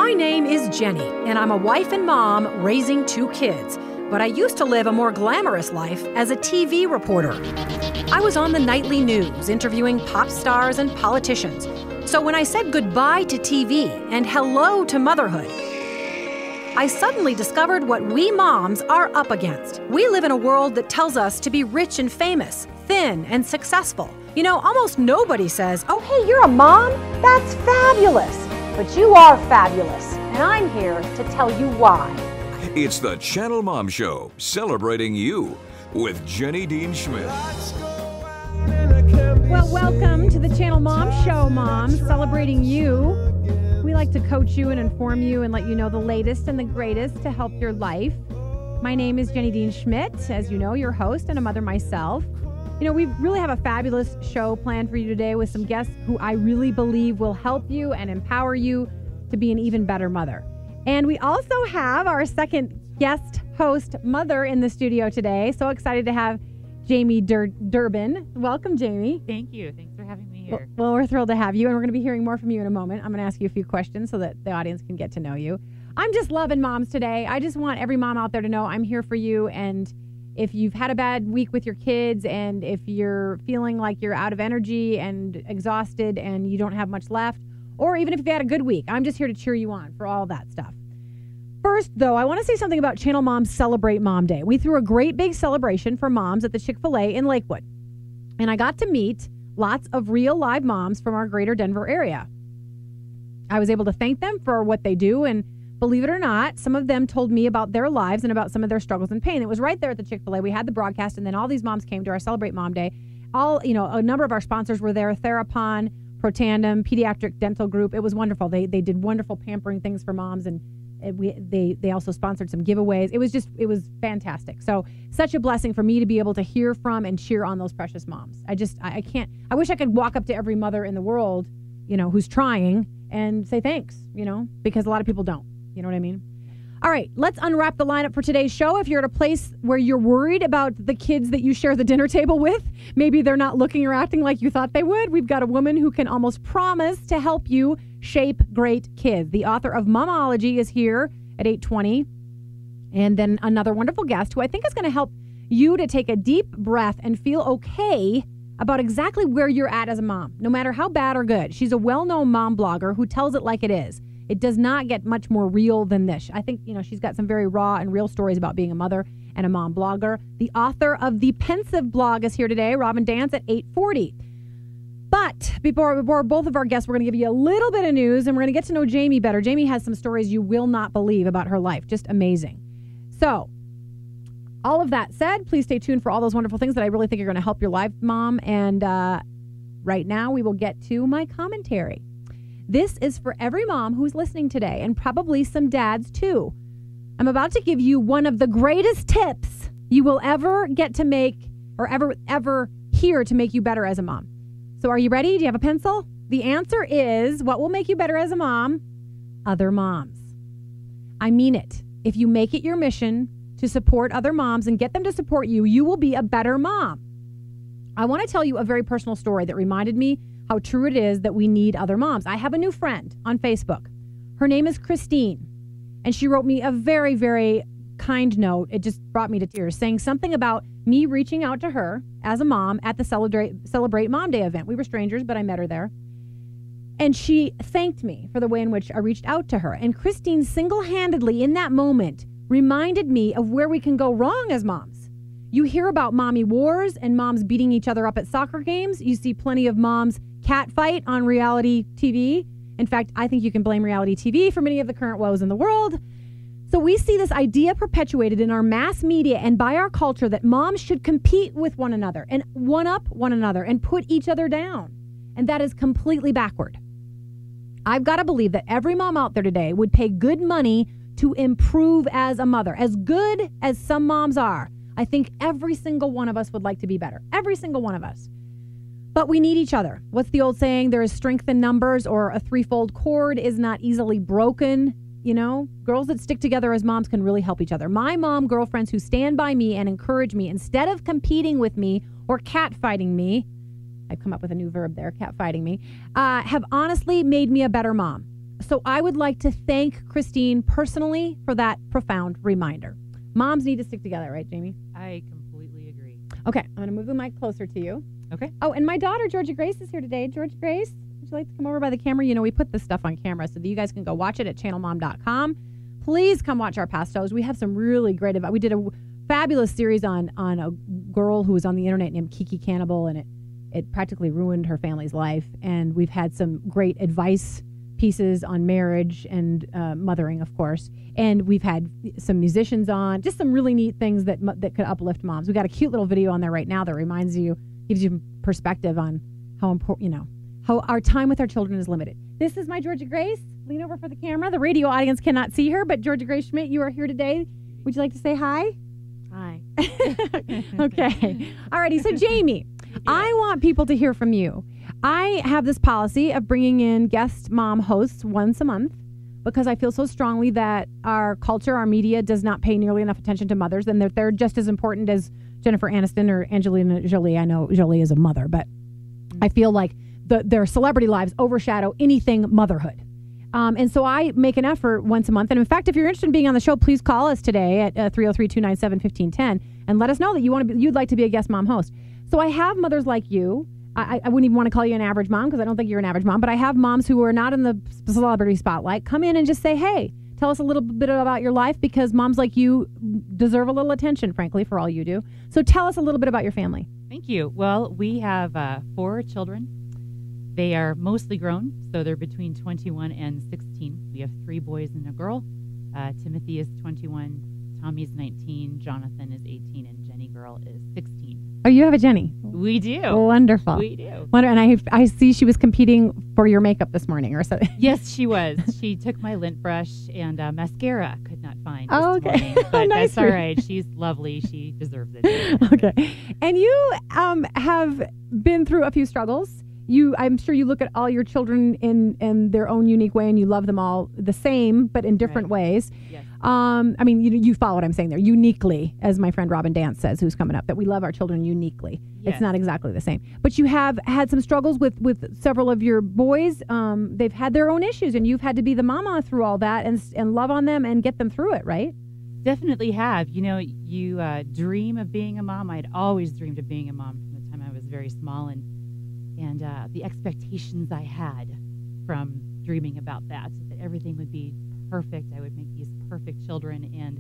My name is Jenny, and I'm a wife and mom raising 2 kids. But I used to live a more glamorous life as a TV reporter. I was on the nightly news interviewing pop stars and politicians. So when I said goodbye to TV and hello to motherhood, I suddenly discovered what we moms are up against. We live in a world that tells us to be rich and famous, thin and successful. You know, almost nobody says, "Oh, hey, you're a mom? That's fabulous." But you are fabulous, and I'm here to tell you why. It's the Channelmom Show, celebrating you with Jenny Dean Schmidt. Well, welcome to the Channelmom Show, Mom, celebrating you. We like to coach you and inform you and let you know the latest and the greatest to help your life. My name is Jenny Dean Schmidt, as you know, your host and a mother myself. You know, we really have a fabulous show planned for you today with some guests who I really believe will help you and empower you to be an even better mother. And we also have our second guest host mother in the studio today. So excited to have Jamie Durbin. Welcome, Jamie. Thank you. Thanks for having me here. Well, we're thrilled to have you, and we're going to be hearing more from you in a moment. I'm going to ask you a few questions so that the audience can get to know you. I'm just loving moms today. I just want every mom out there to know I'm here for you. And if you've had a bad week with your kids, and if you're feeling like you're out of energy and exhausted and you don't have much left, or even if you've had a good week, I'm just here to cheer you on for all that stuff. First, though, I want to say something about Channelmom Celebrate Mom Day. We threw a great big celebration for moms at the Chick-fil-A in Lakewood. And I got to meet lots of real live moms from our greater Denver area. I was able to thank them for what they do, and believe it or not, some of them told me about their lives and about some of their struggles and pain. It was right there at the Chick-fil-A. We had the broadcast, and then all these moms came to our Celebrate Mom Day. A number of our sponsors were there: Therapon, Protandem, Pediatric Dental Group. It was wonderful. They did wonderful pampering things for moms, and they also sponsored some giveaways. It was fantastic. So such a blessing for me to be able to hear from and cheer on those precious moms. I wish I could walk up to every mother in the world, who's trying, and say thanks, because a lot of people don't. You know what I mean? All right, let's unwrap the lineup for today's show. If you're at a place where you're worried about the kids that you share the dinner table with, maybe they're not looking or acting like you thought they would, we've got a woman who can almost promise to help you shape great kids. The author of Momology is here at 8:20. And then another wonderful guest who I think is going to help you to take a deep breath and feel okay about exactly where you're at as a mom, no matter how bad or good. She's a well-known mom blogger who tells it like it is. It does not get much more real than this. I think, she's got some very raw and real stories about being a mother and a mom blogger. The author of the Pensive blog is here today, Robin Dance, at 8:40. But before both of our guests, we're going to give you a little bit of news, and we're going to get to know Jamie better. Jamie has some stories you will not believe about her life. Just amazing. So, all of that said, please stay tuned for all those wonderful things that I really think are going to help your life, Mom. And right now, we will get to my commentary. This is for every mom who's listening today, and probably some dads too. I'm about to give you one of the greatest tips you will ever get to make, or ever hear to make you better as a mom. So are you ready? Do you have a pencil? The answer is, what will make you better as a mom? Other moms. I mean it. If you make it your mission to support other moms and get them to support you, you will be a better mom. I want to tell you a very personal story that reminded me how true it is that we need other moms. I have a new friend on Facebook. Her name is Christine, and she wrote me a very, very kind note. It just brought me to tears, saying something about me reaching out to her as a mom at the Celebrate Mom Day event. We were strangers, but I met her there. And she thanked me for the way in which I reached out to her. And Christine single-handedly in that moment reminded me of where we can go wrong as moms. You hear about mommy wars and moms beating each other up at soccer games. You see plenty of moms catfight on reality TV. In fact, I think you can blame reality TV for many of the current woes in the world. So we see this idea perpetuated in our mass media and by our culture that moms should compete with one another and one-up one another and put each other down. And that is completely backward. I've got to believe that every mom out there today would pay good money to improve as a mother. As good as some moms are, I think every single one of us would like to be better. Every single one of us. But we need each other. What's the old saying? There is strength in numbers, or a threefold cord is not easily broken. Girls that stick together as moms can really help each other. My mom girlfriends who stand by me and encourage me instead of competing with me or catfighting me, I've come up with a new verb there, catfighting me, have honestly made me a better mom. So I would like to thank Christine personally for that profound reminder. Moms need to stick together, right, Jamie? I completely agree. Okay, I'm going to move the mic closer to you. Okay. Oh, and my daughter, Georgia Grace, is here today. Georgia Grace, would you like to come over by the camera? You know, we put this stuff on camera so that you guys can go watch it at channelmom.com. Please come watch our past shows. We have some really great we did a fabulous series on a girl who was on the internet named Kiki Cannibal, and it practically ruined her family's life. And we've had some great advice pieces on marriage and mothering, of course. And we've had some musicians on, just some really neat things that could uplift moms. We got a cute little video on there right now that gives you perspective on how important, how our time with our children is limited. This is my Georgia Grace. Lean over for the camera. The radio audience cannot see her, but Georgia Grace Schmidt, you are here today. Would you like to say hi? Hi. Okay. Alrighty. So Jamie, I want people to hear from you. I have this policy of bringing in guest mom hosts once a month because I feel so strongly that our culture, our media does not pay nearly enough attention to mothers, and they're just as important as Jennifer Aniston or Angelina Jolie. I know Jolie is a mother, but I feel like their celebrity lives overshadow anything motherhood. And so I make an effort once a month. And in fact, if you're interested in being on the show, please call us today at 303-297-1510 and let us know that you'd like to be a guest mom host. So I have mothers like you. I wouldn't even want to call you an average mom because I don't think you're an average mom, but I have moms who are not in the celebrity spotlight come in and just say, hey, tell us a little bit about your life, because moms like you deserve a little attention, frankly, for all you do. So tell us a little bit about your family. Thank you. Well, we have 4 children. They are mostly grown, so they're between 21 and 16. We have 3 boys and a girl. Timothy is 21, Tommy's 19, Jonathan is 18, and Jenny girl is 16. Oh, you have a Jenny. We do. Wonderful. We do. And I see she was competing for your makeup this morning or something. Yes, she was. She took my lint brush and mascara. Could not find this okay. morning, but Nice. that's all right. She's lovely. She deserves it. Okay. And you have been through a few struggles. I'm sure you look at all your children in their own unique way, and you love them all the same, but in different ways. Yes. I mean, you follow what I'm saying there. Uniquely, as my friend Robin Dance says, who's coming up, that we love our children uniquely. Yes. It's not exactly the same. But you have had some struggles with several of your boys. They've had their own issues, and you've had to be the mama through all that and love on them and get them through it, right? Definitely have. You dream of being a mom. I'd always dreamed of being a mom from the time I was very small, and the expectations I had from dreaming about that everything would be perfect. I would make these perfect children, and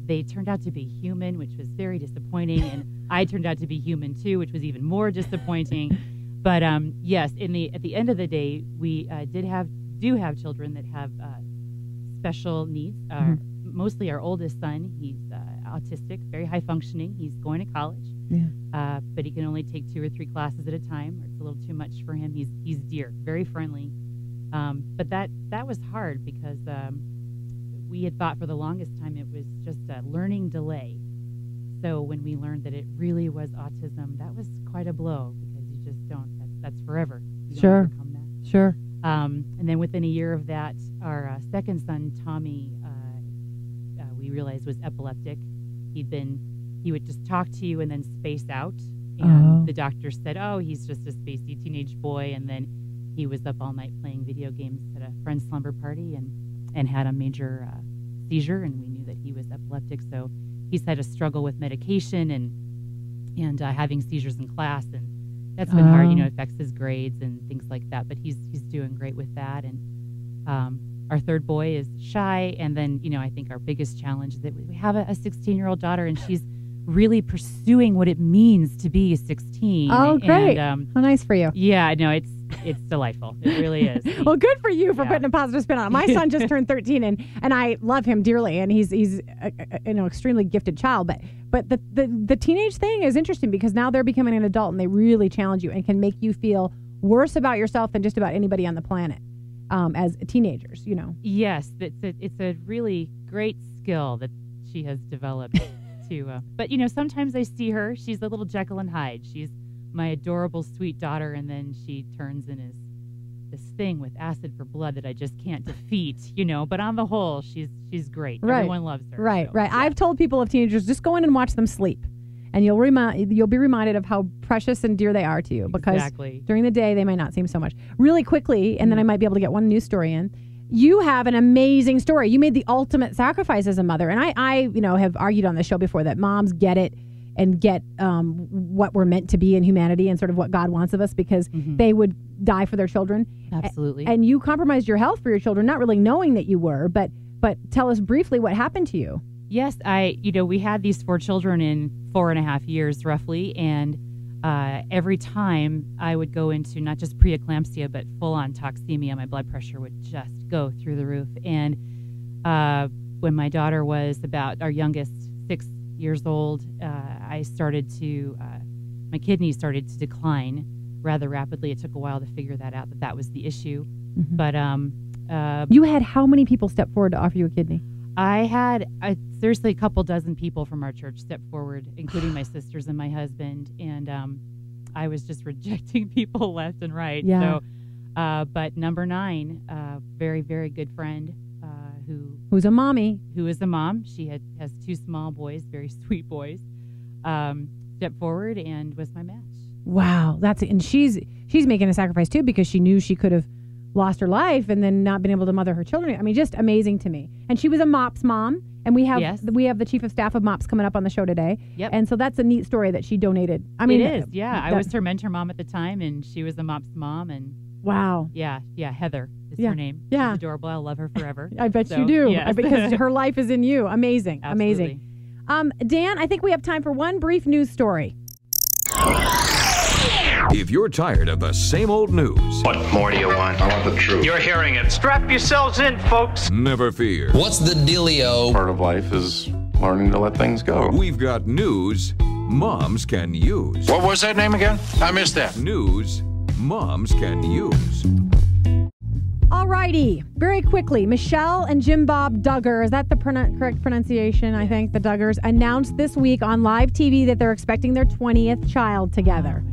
they turned out to be human, which was very disappointing, and I turned out to be human too, which was even more disappointing. But yes, at the end of the day, we do have children that have special needs. Mostly our oldest son, he's autistic, very high functioning. He's going to college. Yeah. But he can only take 2 or 3 classes at a time. It's a little too much for him. He's dear, very friendly. But that was hard because we had thought for the longest time it was just a learning delay. So when we learned that it really was autism, that was quite a blow, because you just don't. That's forever. You don't overcome that. Sure. And then within a year of that, our second son, Tommy, we realized was epileptic. He would just talk to you and then space out. And the doctor said, he's just a spacey teenage boy. And then he was up all night playing video games at a friend's slumber party and had a major seizure. And we knew that he was epileptic. So he's had a struggle with medication and having seizures in class. And that's been hard. It affects his grades and things like that. But he's doing great with that. And our third boy is shy. And then, I think our biggest challenge is that we have a 16-year-old daughter, and she's really pursuing what it means to be 16. Oh, great. And, how nice for you. Yeah, no, it's delightful. It really is. Well, good for you for putting a positive spin on it. My son just turned 13, and I love him dearly, and he's extremely gifted child. But the teenage thing is interesting, because now they're becoming an adult, and they really challenge you and can make you feel worse about yourself than just about anybody on the planet. As teenagers, Yes, it's a really great skill that she has developed. But sometimes I see her. She's a little Jekyll and Hyde. She's my adorable, sweet daughter, and then she turns and is this thing with acid for blood that I just can't defeat. But on the whole, she's great. Right. Everyone loves her. Right. So, right. Yeah. I've told people of teenagers, just go in and watch them sleep, and you'll be reminded of how precious and dear they are to you. Because during the day they might not seem so much. Really quickly, and then I might be able to get one news story in. you have an amazing story. You made the ultimate sacrifice as a mother. And I have argued on the show before that moms get it and get what we're meant to be in humanity and sort of what God wants of us, because they would die for their children. Absolutely. And you compromised your health for your children, not really knowing that you were, but tell us briefly what happened to you. Yes, we had these 4 children in 4.5 years roughly, and every time I would go into not just preeclampsia, but full-on toxemia, my blood pressure would just go through the roof. And when my daughter was about, our youngest, 6 years old, my kidneys started to decline rather rapidly. It took a while to figure that out, that was the issue. But you had how many people step forward to offer you a kidney? I had seriously a couple dozen people from our church step forward, including my sisters and my husband, and I was just rejecting people left and right. Yeah. So, but number 9, very, very good friend, who's a mommy, who is a mom. She has 2 small boys, very sweet boys. Stepped forward and was my match. Wow, and she's making a sacrifice too, because she knew she could have lost her life and then not been able to mother her children. I mean, just amazing to me. And she was a MOPS mom, and we have the chief of staff of MOPS coming up on the show today. Yep. And so that's a neat story that she donated. I mean, it is. Yeah, I was her mentor mom at the time, and she was the MOPS mom. And wow. Yeah, Heather is her name. Yeah, she's adorable. I love her forever. I bet you do. Yes. Because her life is in you. Amazing. Absolutely. Amazing. Dan, I think we have time for one brief news story. If you're tired of the same old news, what more do you want? I want the truth. You're hearing it. Strap yourselves in, folks. never fear. What's the dealio? Part of life is learning to let things go. We've got news moms can use. What was that name again? I missed that. News moms can use. Alrighty, very quickly, Michelle and Jim Bob Duggar, is that the correct pronunciation? I think the Duggars announced this week on live TV that they're expecting their 20th child together.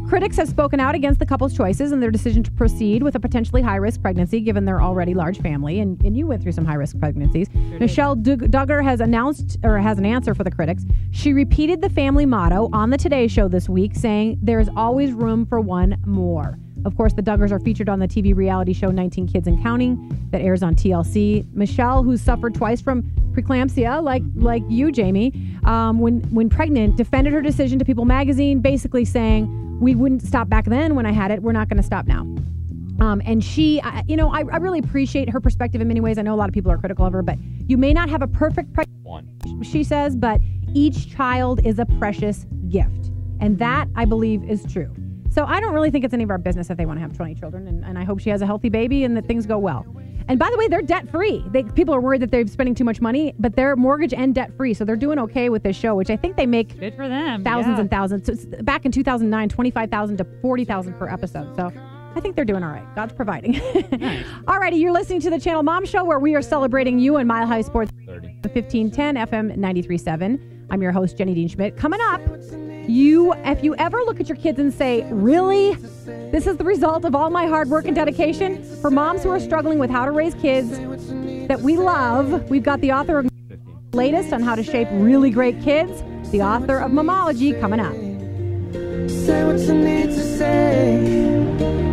Critics have spoken out against the couple's choices and their decision to proceed with a potentially high-risk pregnancy, given their already large family, and you went through some high-risk pregnancies. Sure. Michelle Duggar has an answer for the critics. She repeated the family motto on the Today Show this week, saying, "There's always room for one more." Of course, the Duggars are featured on the TV reality show 19 Kids and Counting that airs on TLC. Michelle, who suffered twice from preeclampsia, like you, Jamie, when pregnant, defended her decision to People magazine, basically saying, "We wouldn't stop back then when I had it. We're not going to stop now." And she, I really appreciate her perspective in many ways. I know a lot of people are critical of her, but you may not have a perfect pregnancy, she says, but each child is a precious gift. And that, I believe, is true. So I don't really think it's any of our business if they want to have 20 children, and I hope she has a healthy baby and that things go well. And by the way, they're debt-free. People are worried that they're spending too much money, but they're mortgage and debt-free, so they're doing okay with this show, which I think they make good for them. Thousands and thousands. So back in 2009, $25,000 to $40,000 per episode. So I think they're doing all right. God's providing. Nice. All righty, you're listening to the Channel Mom Show, where we are celebrating you on Mile High Sports 1510 FM 93.7. I'm your host, Jenny Dean Schmidt. Coming up, if you ever look at your kids and say, "Really? This is the result of all my hard work and dedication?" For moms who are struggling with how to raise kids that we love, we've got the author of latest on how to shape really great kids, the author of Momology, coming up. Say what you need to say.